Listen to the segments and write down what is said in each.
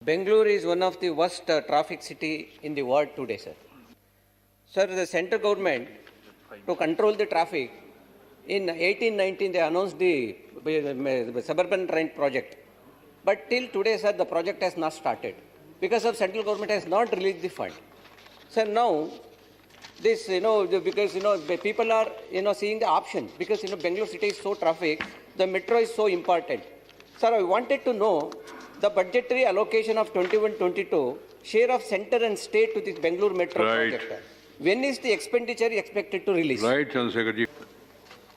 Bangalore is one of the worst traffic city in the world today, sir. Sir, the central government, to control the traffic, in 1819 they announced the suburban train project. But till today, sir, the project has not started because of central government has not released the fund. Sir, now this, because, people are, seeing the option because, Bangalore city is so traffic, the metro is so important. Sir, I wanted to know the budgetary allocation of 21-22, share of center and state to this Bangalore metro project. When is the expenditure expected to release? Right, Chandrasekhar ji.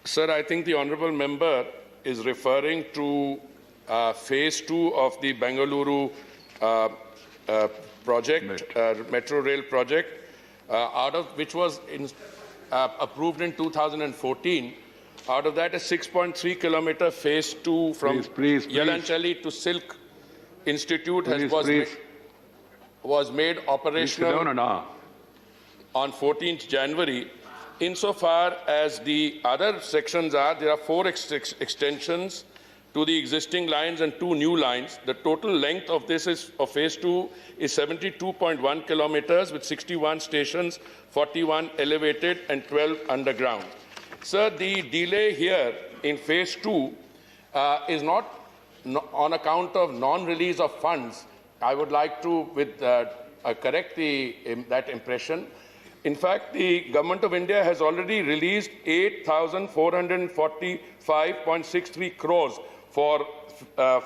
Sir, I think the honourable member is referring to phase 2 of the Bengaluru project, metro rail project, out of which was approved in 2014. Out of that, a 6.3 kilometer phase 2 from Yelanchalli to Silk Institute was made operational on 14th January. Insofar as the other sections are, there are 4 extensions to the existing lines and 2 new lines. The total length of this of phase 2 is 72.1 kilometers with 61 stations, 41 elevated and 12 underground. Sir, the delay here in phase 2 is not on account of non-release of funds. I would like to correct that impression. In fact, the Government of India has already released 8,445.63 crores for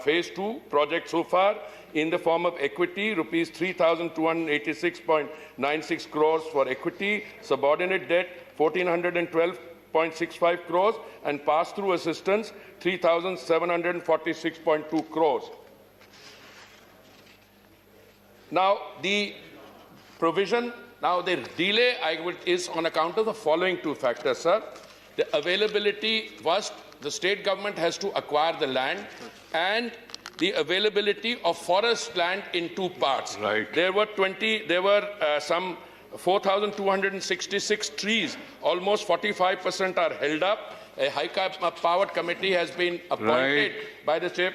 phase 2 project so far in the form of equity, rupees 3,286.96 crores for equity, subordinate debt 1,412.65 crores and pass-through assistance 3,746.2 crores. Now, the delay is on account of the following 2 factors, sir. The availability, first, the state government has to acquire the land and the availability of forest land in 2 parts. Right. There were some 4,266 trees, almost 45% are held up. A high-powered committee has been appointed by the state.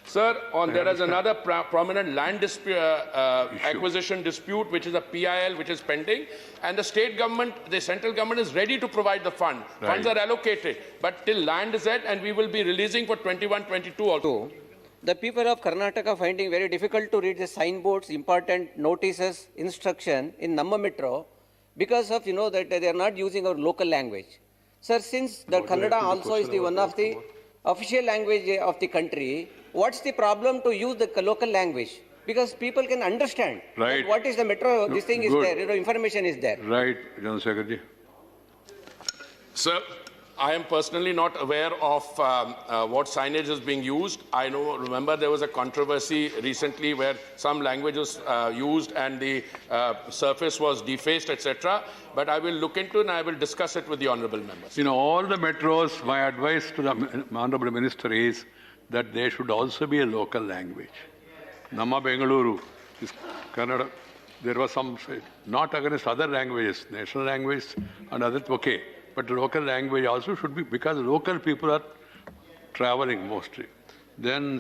Sir, there is another prominent land acquisition dispute, which is a PIL, which is pending. And the state government, the central government is ready to provide the fund. Funds are allocated. But till land is at, and we will be releasing for 21-22 also. The people of Karnataka finding very difficult to read the signboards, important notices, instruction in Namma Metro because of, that they are not using our local language. Sir, since the Kannada also is one of the official language of the country, what's the problem to use the local language? Because people can understand what is the metro, this thing is there, information is there. Right, Chandrasekhar ji. Sir, I am personally not aware of what signage is being used. Remember there was a controversy recently where some language was used and the surface was defaced, etc. But I will look into it and I will discuss it with the honourable members. All the metros, my advice to the honourable minister is that there should also be a local language. Namma Bengaluru is Kannada. There was some, not against other languages, national language and others, okay. But local language also should be, because local people are traveling mostly. Then